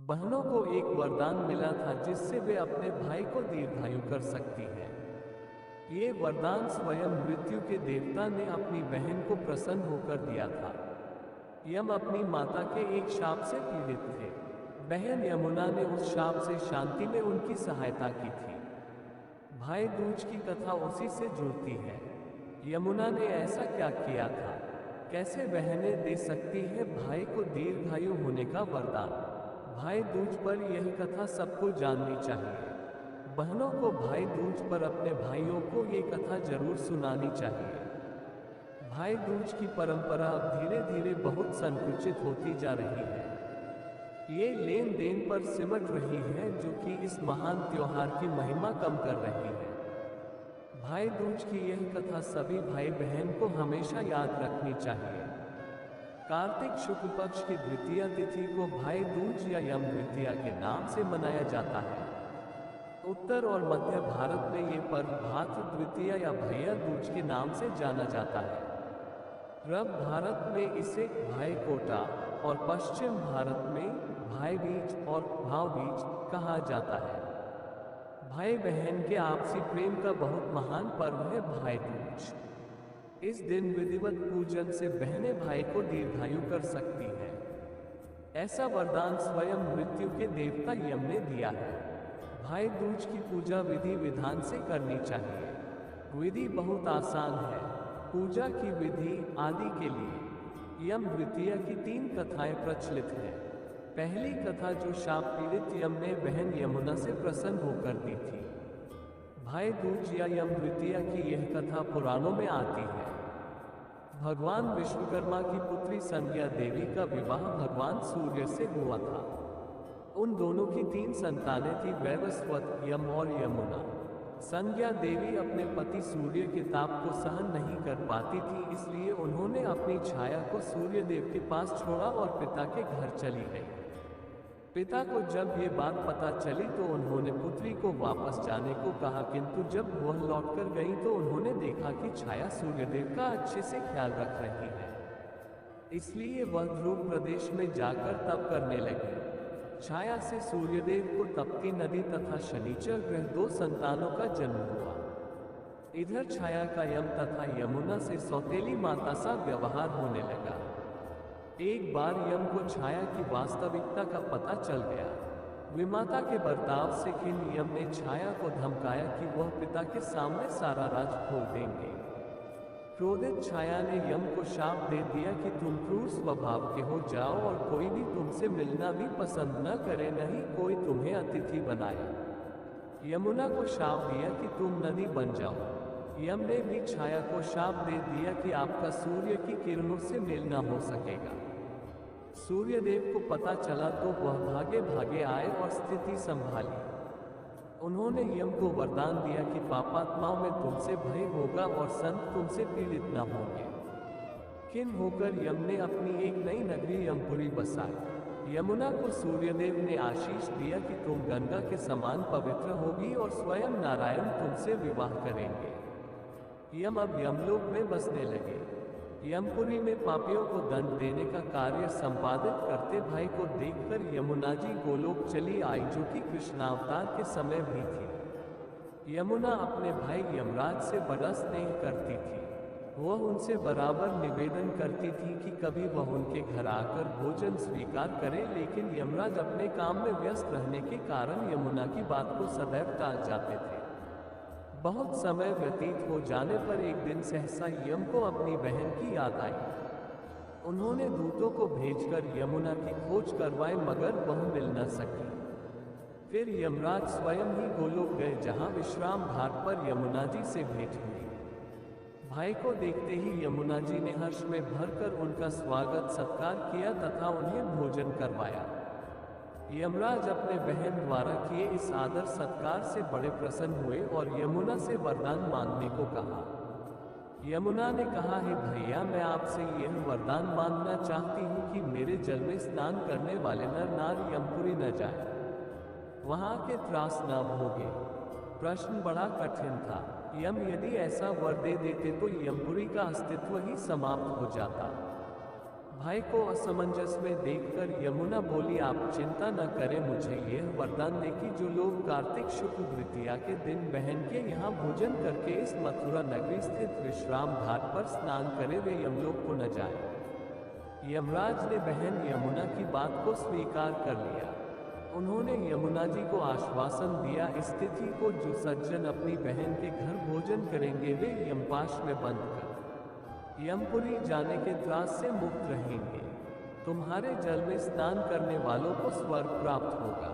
बहनों को एक वरदान मिला था जिससे वे अपने भाई को दीर्घायु कर सकती हैं। ये वरदान स्वयं मृत्यु के देवता ने अपनी बहन को प्रसन्न होकर दिया था। यम अपनी माता के एक शाप से पीड़ित थे। बहन यमुना ने उस शाप से शांति में उनकी सहायता की थी। भाई दूज की कथा उसी से जुड़ती है। यमुना ने ऐसा क्या किया था? कैसे बहनें दे सकती हैं भाई को दीर्घायु होने का वरदान? भाई दूज पर यह कथा सबको जाननी चाहिए। बहनों को भाई दूज पर अपने भाइयों को ये कथा जरूर सुनानी चाहिए। भाई दूज की परंपरा अब धीरे धीरे बहुत संकुचित होती जा रही है। ये लेन देन पर सिमट रही है, जो कि इस महान त्योहार की महिमा कम कर रही है। भाई दूज की यह कथा सभी भाई बहन को हमेशा याद रखनी चाहिए। कार्तिक शुक्ल पक्ष की द्वितीया तिथि को भाई दूज या यम द्वितीया के नाम से मनाया जाता है। उत्तर और मध्य भारत में ये पर्व भातृ द्वितीया या भैया दूज के नाम से जाना जाता है। पूर्व भारत में इसे भाई कोटा और पश्चिम भारत में भाई बीज और भाव बीज कहा जाता है। भाई बहन के आपसी प्रेम का बहुत महान पर्व है भाई दूज। इस दिन विधिवत पूजन से बहनें भाई को दीर्घायु कर सकती हैं। ऐसा वरदान स्वयं मृत्यु के देवता यम ने दिया है। भाई दूज की पूजा विधि विधान से करनी चाहिए। विधि बहुत आसान है। पूजा की विधि आदि के लिए यम द्वितीया की 3 कथाएं प्रचलित हैं। पहली कथा जो शाप पीड़ित यम ने बहन यमुना से प्रसन्न होकर दी थी। भाई दूज या यम द्वितीया की यह कथा पुराणों में आती है। भगवान विश्वकर्मा की पुत्री संज्ञा देवी का विवाह भगवान सूर्य से हुआ था। उन दोनों की 3 संतानें थी, वैवस्वत, यम और यमुना। संज्ञा देवी अपने पति सूर्य के ताप को सहन नहीं कर पाती थी, इसलिए उन्होंने अपनी छाया को सूर्य देव के पास छोड़ा और पिता के घर चली गई। पिता को जब ये बात पता चली तो उन्होंने पुत्री को वापस जाने को कहा, किंतु जब वह लौटकर गई तो उन्होंने देखा कि छाया सूर्यदेव का अच्छे से ख्याल रख रही है। इसलिए वह ध्रुव प्रदेश में जाकर तप करने लगी। छाया से सूर्यदेव को तपती नदी तथा शनिचर ग्रह 2 संतानों का जन्म हुआ। इधर छाया का यम तथा यमुना से सौतेली माता सा व्यवहार होने लगा। एक बार यम को छाया की वास्तविकता का पता चल गया। विमाता के बर्ताव से खिन्न यम ने छाया को धमकाया कि वह पिता के सामने सारा राज खोल देंगे। क्रोधित छाया ने यम को शाप दे दिया कि तुम क्रूर स्वभाव के हो जाओ और कोई भी तुमसे मिलना भी पसंद न करे, नहीं कोई तुम्हें अतिथि बनाए। यमुना को शाप दिया कि तुम नदी बन जाओ। यम ने भी छाया को शाप दे दिया कि आपका सूर्य की किरणों से मेल न हो सकेगा। सूर्यदेव को पता चला तो वह भागे भागे आए और स्थिति संभाली। उन्होंने यम को वरदान दिया कि पापात्माओं में तुमसे भय होगा और संत तुमसे पीड़ित न होंगे। खिन्न होकर यम ने अपनी एक नई नगरी यमपुरी बसाई। यमुना को सूर्यदेव ने आशीष दिया कि तुम गंगा के समान पवित्र होगी और स्वयं नारायण तुमसे विवाह करेंगे। यम अब यमलोक में बसने लगे। यमपुरी में पापियों को दंड देने का कार्य संपादित करते भाई को देखकर यमुना जी गोलोक चली आई, जो कि कृष्णावतार के समय भी थी। यमुना अपने भाई यमराज से बड़ा स्नेह करती थी। वह उनसे बराबर निवेदन करती थी कि कभी वह उनके घर आकर भोजन स्वीकार करे, लेकिन यमराज अपने काम में व्यस्त रहने के कारण यमुना की बात को सदैव टाल जाते थे। बहुत समय व्यतीत हो जाने पर एक दिन सहसा यम को अपनी बहन की याद आई। उन्होंने दूतों को भेजकर यमुना की खोज करवाई, मगर वह मिल न सकी। फिर यमराज स्वयं ही गोलोक गए, जहां विश्राम घाट पर यमुना जी से भेंट हुई। भाई को देखते ही यमुना जी ने हर्ष में भरकर उनका स्वागत सत्कार किया तथा उन्हें भोजन करवाया। यमराज अपने बहन द्वारा किए इस आदर सत्कार से बड़े प्रसन्न हुए और यमुना से वरदान मांगने को कहा। यमुना ने कहा, हे भैया, मैं आपसे यह वरदान मांगना चाहती हूँ कि मेरे जल में स्नान करने वाले नर नारी यमपुरी न जाए, वहाँ के त्रास न भोगे। प्रश्न बड़ा कठिन था। यम यदि ऐसा वर दे देते तो यमपुरी का अस्तित्व ही समाप्त हो जाता। भाई को असमंजस में देखकर यमुना बोली, आप चिंता न करें, मुझे यह वरदान दे कि जो लोग कार्तिक शुक्ल द्वितीया के दिन बहन के यहाँ भोजन करके इस मथुरा नगरी स्थित विश्राम घाट पर स्नान करें वे यमलोक को न जाए। यमराज ने बहन यमुना की बात को स्वीकार कर लिया। उन्होंने यमुना जी को आश्वासन दिया, इस तिथि को जो सज्जन अपनी बहन के घर भोजन करेंगे वे यमपाश में बंद कर यमपुरी जाने के त्रास से मुक्त रहेंगे। तुम्हारे जल में स्नान करने वालों को स्वर्ग प्राप्त होगा।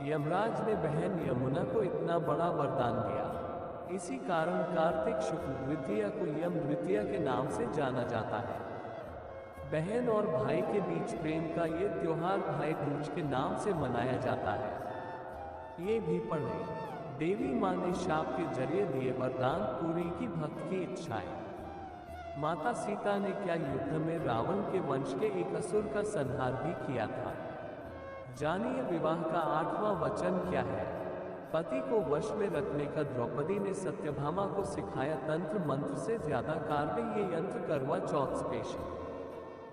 यमराज ने बहन यमुना को इतना बड़ा वरदान दिया। इसी कारण कार्तिक शुक्ल द्वितीया को यम द्वितीया के नाम से जाना जाता है। बहन और भाई के बीच प्रेम का ये त्योहार भाई दूज के नाम से मनाया जाता है। ये भी पढ़ें, देवी माँ ने शाप के जरिए दिए वरदान, पूरी की भक्त की इच्छाएं। माता सीता ने क्या युद्ध में रावण के वंश के एक असुर का संहार भी किया था। जानिए विवाह का 8वां वचन क्या है। पति को वश में रखने का द्रौपदी ने सत्यभामा को सिखाया तंत्र मंत्र से ज्यादा कार्य ये यंत्र करवा चौथ स्पेशल।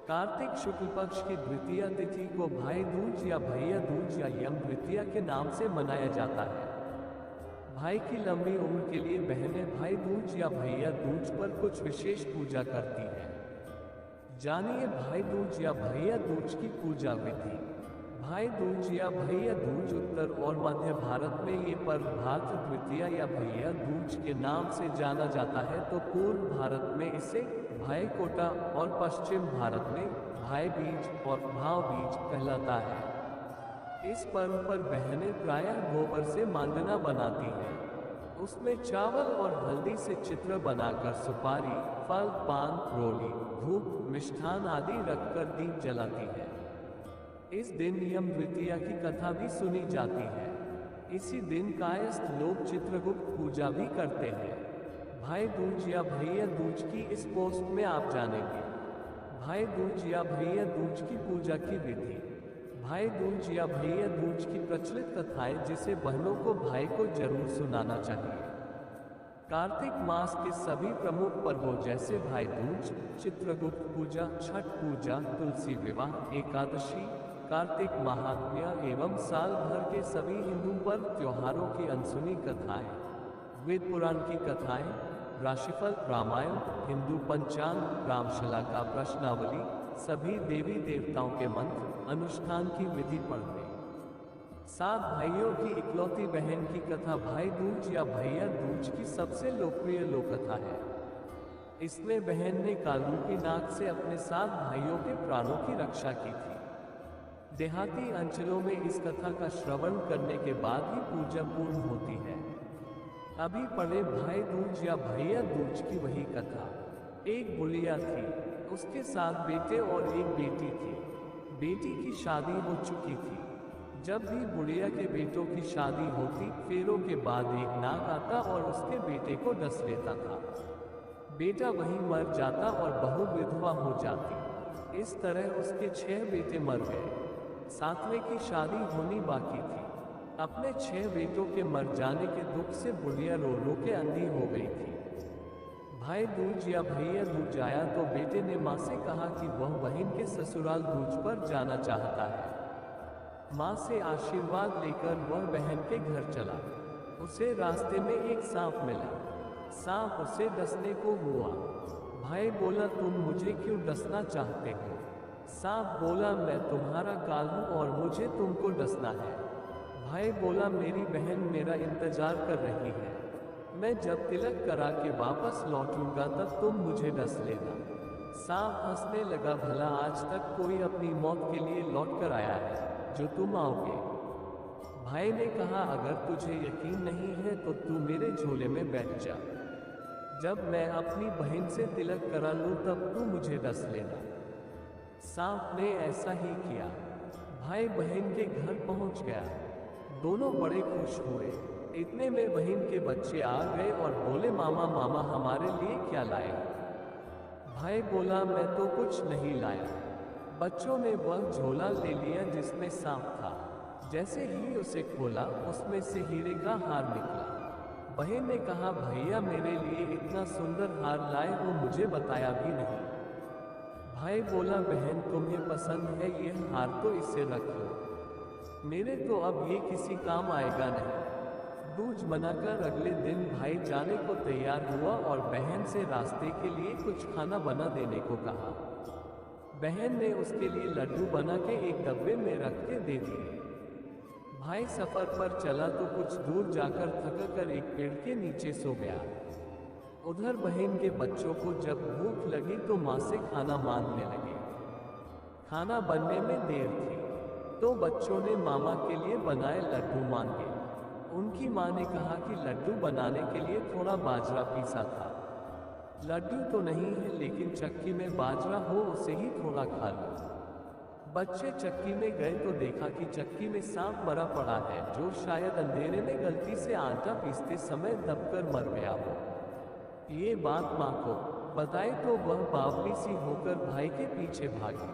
कार्तिक शुक्ल पक्ष की द्वितीया तिथि को भाई दूज या भैया दूज या यम द्वितीया के नाम से मनाया जाता है। भाई की लंबी उम्र के लिए बहनें भाई दूज या भैया दूज पर कुछ विशेष पूजा करती हैं। जानिए भाई दूज या भैया दूज की पूजा विधि। भाई दूज या भैया दूज उत्तर और मध्य भारत में ये पर्व भाद्र द्वितीया या भैया दूज के नाम से जाना जाता है, तो पूर्व भारत में इसे भाई कोटा और पश्चिम भारत में भाई बीज और भाव बीज कहलाता है। इस पर्व पर बहनें प्रायः गोबर से मांगना बनाती हैं। उसमें चावल और हल्दी से चित्र बनाकर सुपारी, फल, पान, रोली, धूप, मिष्ठान आदि रखकर दीप जलाती है। इस दिन यम द्वितीया की कथा भी सुनी जाती है। इसी दिन कायस्थ लोग चित्रगुप्त पूजा भी करते हैं। भाई दूज या भैया दूज की इस पोस्ट में आप जानेंगे भाई दूज या भैया दूज की पूजा की विधि, भाई दूज या भैया दूज की प्रचलित कथाएं जिसे बहनों को भाई को जरूर सुनाना चाहिए। कार्तिक मास के सभी प्रमुख पर्वों जैसे भाई दूज, चित्रगुप्त पूजा, छठ पूजा, तुलसी विवाह, एकादशी, कार्तिक महात्म्य एवं साल भर के सभी हिंदू पर्व त्योहारों की अनसुनी कथाएं, वेद पुराण की कथाएं, राशिफल, रामायण, हिंदू पंचांग, रामशला का प्रश्नावली, सभी देवी देवताओं के मंत्र, अनुष्ठान की विधि पढ़ने। 7 भाइयों की इकलौती बहन की कथा भाई दूज या भैया दूज की सबसे लोकप्रिय लोककथा है। इसमें बहन ने कालरूपी नाग से अपने 7 भाइयों के प्राणों की रक्षा की थी। देहाती अंचलों में इस कथा का श्रवण करने के बाद ही पूजा पूर्ण होती है। अभी पढ़े भाई दूज या भैया दूज की वही कथा। एक बुढ़िया थी, उसके 7 बेटे और एक बेटी थी। बेटी की शादी हो चुकी थी। जब भी बुढ़िया के बेटों की शादी होती, फेरों के बाद एक नाग आता और उसके बेटे को डस लेता था। बेटा वहीं मर जाता और बहू विधवा हो जाती। इस तरह उसके 6 बेटे मर गए। 7वें की शादी होनी बाकी थी। अपने 6 बेटों के मर जाने के दुख से बुढ़िया रो रो के अंधी हो गई थी। भाई दूज या भैया दूज आया तो बेटे ने माँ से कहा कि वह बहन के ससुराल दूज पर जाना चाहता है। माँ से आशीर्वाद लेकर वह बहन के घर चला। उसे रास्ते में एक सांप मिला। सांप उसे डसने को हुआ। भाई बोला, तुम मुझे क्यों डसना चाहते हो? सांप बोला, मैं तुम्हारा काल हूँ और मुझे तुमको डसना है। भाई बोला, मेरी बहन मेरा इंतजार कर रही है। मैं जब तिलक करा के वापस लौटूंगा तब तुम मुझे डस लेना। सांप हंसने लगा, भला आज तक कोई अपनी मौत के लिए लौट कर आया है जो तुम आओगे? भाई ने कहा, अगर तुझे यकीन नहीं है तो तू मेरे झोले में बैठ जा। जब मैं अपनी बहन से तिलक करा लूं तब तू मुझे डस लेना। सांप ने ऐसा ही किया। भाई बहन के घर पहुंच गया। दोनों बड़े खुश हुए। इतने में बहन के बच्चे आ गए और बोले, मामा मामा हमारे लिए क्या लाए? भाई बोला, मैं तो कुछ नहीं लाया। बच्चों ने वह झोला ले लिया जिसमें सांप था। जैसे ही उसे खोला उसमें से हीरे का हार निकला। बहन ने कहा, भैया मेरे लिए इतना सुंदर हार लाए हो, मुझे बताया भी नहीं। भाई बोला, बहन तुम्हें पसंद है ये हार तो इसे रख लो, मेरे तो अब ये किसी काम आएगा नहीं। दूज मनाकर अगले दिन भाई जाने को तैयार हुआ और बहन से रास्ते के लिए कुछ खाना बना देने को कहा। बहन ने उसके लिए लड्डू बना के एक डब्बे में रख के दे दिए। भाई सफर पर चला तो कुछ दूर जाकर थक कर एक पेड़ के नीचे सो गया। उधर बहन के बच्चों को जब भूख लगी तो माँ से खाना मांगने लगे। खाना बनने में देर थी तो बच्चों ने मामा के लिए बनाए लड्डू मांगे। उनकी माँ ने कहा कि लड्डू बनाने के लिए थोड़ा बाजरा पीसा था। लड्डू तो नहीं है लेकिन चक्की में बाजरा हो उसे ही थोड़ा खा लो। बच्चे चक्की में गए तो देखा कि चक्की में सांप मरा पड़ा है जो शायद अंधेरे में गलती से आटा पीसते समय दबकर मर गया हो। ये बात माँ को बताई तो वह बावली सी होकर भाई के पीछे भागी।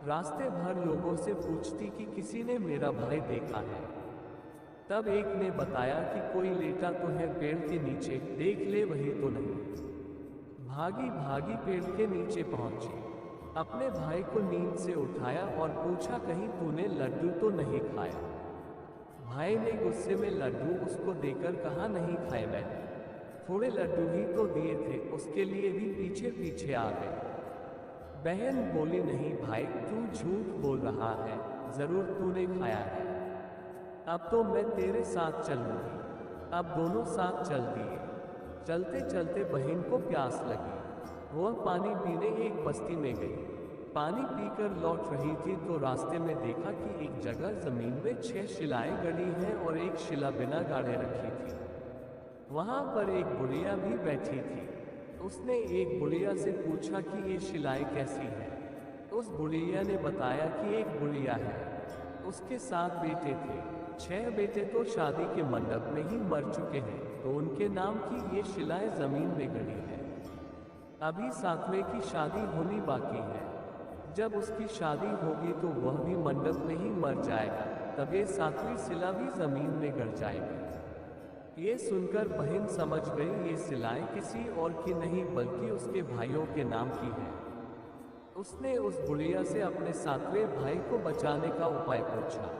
रास्ते भर लोगों से पूछती कि किसी ने मेरा भाई देखा है। तब एक ने बताया कि कोई लेटा तो है पेड़ के नीचे, देख ले वही तो नहीं। भागी भागी पेड़ के नीचे पहुंची, अपने भाई को नींद से उठाया और पूछा, कहीं तूने लड्डू तो नहीं खाया? भाई ने गुस्से में लड्डू उसको देकर कहा, नहीं खाए मैंने, थोड़े लड्डू ही तो दिए थे, उसके लिए भी पीछे पीछे आ गए। बहन बोली, नहीं भाई तू झूठ बोल रहा है, जरूर तूने खाया है। अब तो मैं तेरे साथ चलूंगी। अब दोनों साथ चल दिए। चलते चलते बहन को प्यास लगी। वह पानी पीने एक बस्ती में गई। पानी पीकर लौट रही थी तो रास्ते में देखा कि एक जगह जमीन में 6 शिलाएं गड़ी हैं और एक शिला बिना गाड़े रखी थी। वहां पर एक बुढ़िया भी बैठी थी। उसने एक बुढ़िया से पूछा कि ये शिलाएं कैसी हैं। उस बुढ़िया ने बताया कि एक बुढ़िया है, उसके 7 बेटे थे। 6 बेटे तो शादी के मंडप में ही मर चुके हैं, तो उनके नाम की ये शिलाएं जमीन में गड़ी है। अभी 7वें की शादी होनी बाकी है। जब उसकी शादी होगी तो वह भी मंडप में ही मर जाएगा, तब ये 7वीं शिला भी जमीन में गड़ जाएगी। ये सुनकर बहन समझ गई ये शिलाएं किसी और की नहीं बल्कि उसके भाइयों के नाम की है। उसने उस बुढ़िया से अपने 7वें भाई को बचाने का उपाय पूछा।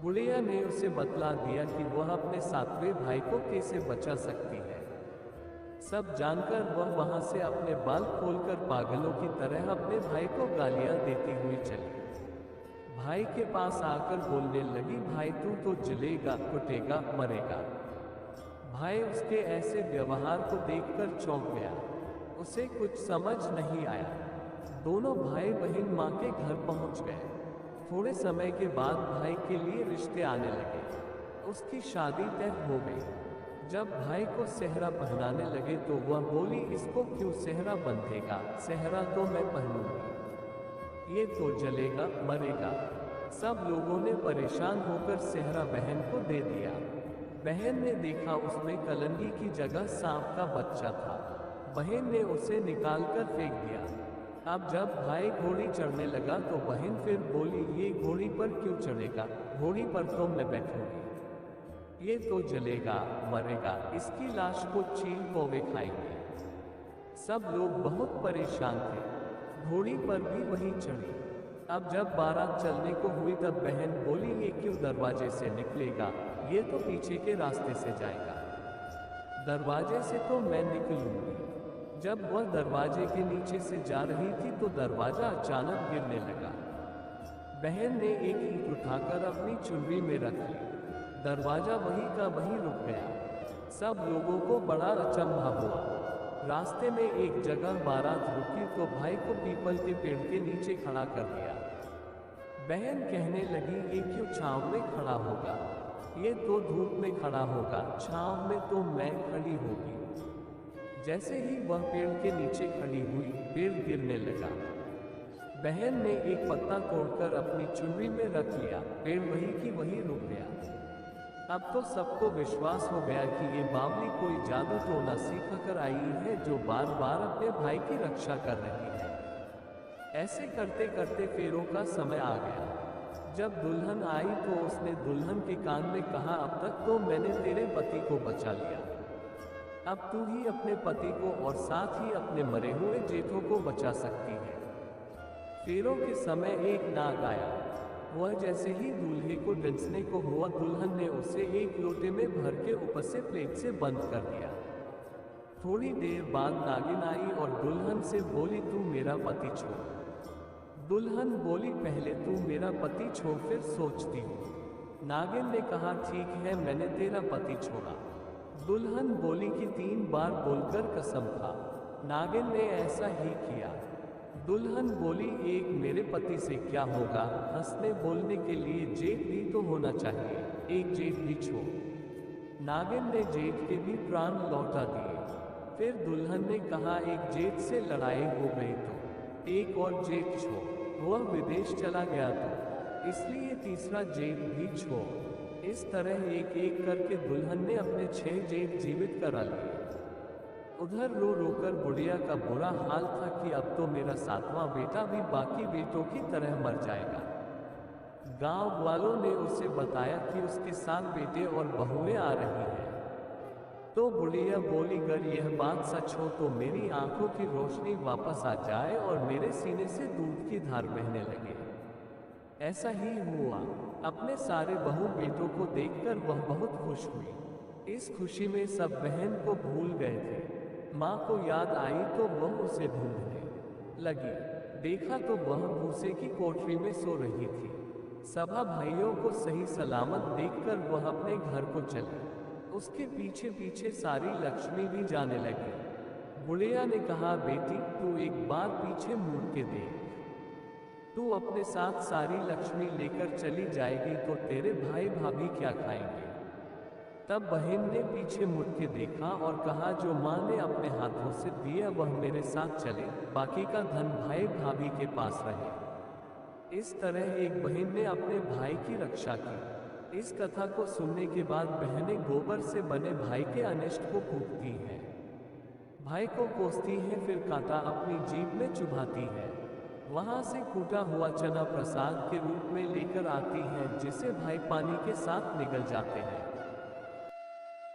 बुढ़िया ने उसे बतला दिया कि वह अपने 7वें भाई को कैसे बचा सकती है। सब जानकर वह वहां से अपने बाल खोलकर पागलों की तरह अपने भाई को गालियां देती हुई चली। भाई के पास आकर बोलने लगी, भाई तू तो जलेगा, कुटेगा, मरेगा। भाई उसके ऐसे व्यवहार को देखकर चौंक गया। उसे कुछ समझ नहीं आया। दोनों भाई बहन माँ के घर पहुंच गए। थोड़े समय के बाद भाई के लिए रिश्ते आने लगे। उसकी शादी तय हो गई। जब भाई को सेहरा पहनाने लगे तो वह बोली, इसको क्यों सेहरा बंधेगा, सेहरा तो मैं पहनूंगी, ये तो जलेगा, मरेगा। सब लोगों ने परेशान होकर सेहरा बहन को दे दिया। बहन ने देखा उसमें कलंगी की जगह सांप का बच्चा था। बहन ने उसे निकालकर फेंक दिया। अब जब भाई घोड़ी चढ़ने लगा तो बहन फिर बोली, ये घोड़ी पर क्यों चढ़ेगा, घोड़ी पर तो मैं बैठूंगी, ये तो जलेगा, मरेगा, इसकी लाश को चील कौवे खाएंगे। सब लोग बहुत परेशान थे। घोड़ी पर भी वही चढ़ी। अब जब बारात चलने को हुई तब बहन बोली, ये क्यों दरवाजे से निकलेगा, ये तो पीछे के रास्ते से जाएगा, दरवाजे से तो मैं निकलूंगी। जब वह दरवाजे के नीचे से जा रही थी तो दरवाजा अचानक गिरने लगा। बहन ने एक ईंट उठाकर अपनी चुनरी में रख ली। दरवाजा वहीं का वहीं रुक गया। सब लोगों को बड़ा अचंभा हुआ। रास्ते में एक जगह बारात रुकी तो भाई को पीपल के पेड़ के नीचे खड़ा कर दिया। बहन कहने लगी, ये क्यों छांव में खड़ा होगा, ये तो धूप में खड़ा होगा, छांव में तो मैं खड़ी होगी। जैसे ही वह पेड़ के नीचे खड़ी हुई, पेड़ गिरने लगा। बहन ने एक पत्ता तोड़कर अपनी चुनरी में रख लिया। पेड़ वही की वही रुक गया। अब तो सबको विश्वास हो गया कि ये बावली कोई जादू टोना सीख कर आई है जो बार बार अपने भाई की रक्षा कर रही है। ऐसे करते करते फेरों का समय आ गया। जब दुल्हन आई तो उसने दुल्हन के कान में कहा, अब तक तो मैंने तेरे पति को बचा लिया, अब तू ही अपने पति को और साथ ही अपने मरे हुए जेठों को बचा सकती है। फेरों के समय एक नाग आया। वह जैसे ही दूल्हे को डंसने को हुआ, दुल्हन ने उसे एक लोटे में भर के ऊपर से प्लेट से बंद कर दिया। थोड़ी देर बाद नागिन आई और दुल्हन से बोली, तू मेरा पति छोड़। दुल्हन बोली, पहले तू मेरा पति छोड़ फिर सोचती हूँ। नागिन ने कहा, ठीक है, मैंने तेरा पति छोड़ा। दुल्हन बोली कि 3 बार बोलकर कसम खा। नागिन ने ऐसा ही किया। दुल्हन बोली, एक मेरे पति से क्या होगा, हंसने बोलने के लिए जेठ भी तो होना चाहिए, एक जेठ भी छोड़। नागिन ने जेठ के भी प्राण लौटा दिए। फिर दुल्हन ने कहा, एक जेठ से लड़ाई हो गई तो एक और जेठ छोड़। वह विदेश चला गया तो इसलिए तीसरा जेठ भी छोड़। इस तरह एक एक करके दुल्हन ने अपने 6 जेठ जीवित करा लिए। उधर रो रोकर बुढ़िया का बुरा हाल था कि अब तो मेरा 7वां बेटा भी बाकी बेटों की तरह मर जाएगा। गांव वालों ने उसे बताया कि उसके 7 बेटे और बहुएं आ रही हैं। तो बुढ़िया बोली, अगर यह बात सच हो तो मेरी आंखों की रोशनी वापस आ जाए और मेरे सीने से दूध की धार बहने लगे। ऐसा ही हुआ। अपने सारे बहू बेटों को देखकर वह बहुत खुश हुई। इस खुशी में सब बहन को भूल गए थे। माँ को याद आई तो वह उसे ढूंढने लगी। देखा तो वह भूसे की कोठरी में सो रही थी। सभा भाइयों को सही सलामत देखकर वह अपने घर को चली। उसके पीछे पीछे सारी लक्ष्मी भी जाने लगी। बुढ़िया ने कहा, बेटी तू एक बार पीछे मुड़ के देख। तू अपने साथ सारी लक्ष्मी लेकर चली जाएगी तो तेरे भाई भाभी क्या खाएंगे। तब बहन ने पीछे मुड़ के देखा और कहा, जो माँ ने अपने हाथों से दिया वह मेरे साथ चले, बाकी का धन भाई भाभी के पास रहे। इस तरह एक बहन ने अपने भाई की रक्षा की। इस कथा को सुनने के बाद बहनें गोबर से बने भाई के अनिष्ट को कूटती हैं, भाई को कोसती हैं, फिर कांटा अपनी जीभ में चुभाती है। वहां से कूटा हुआ चना प्रसाद के रूप में लेकर आती हैं, जिसे भाई पानी के साथ निगल जाते हैं।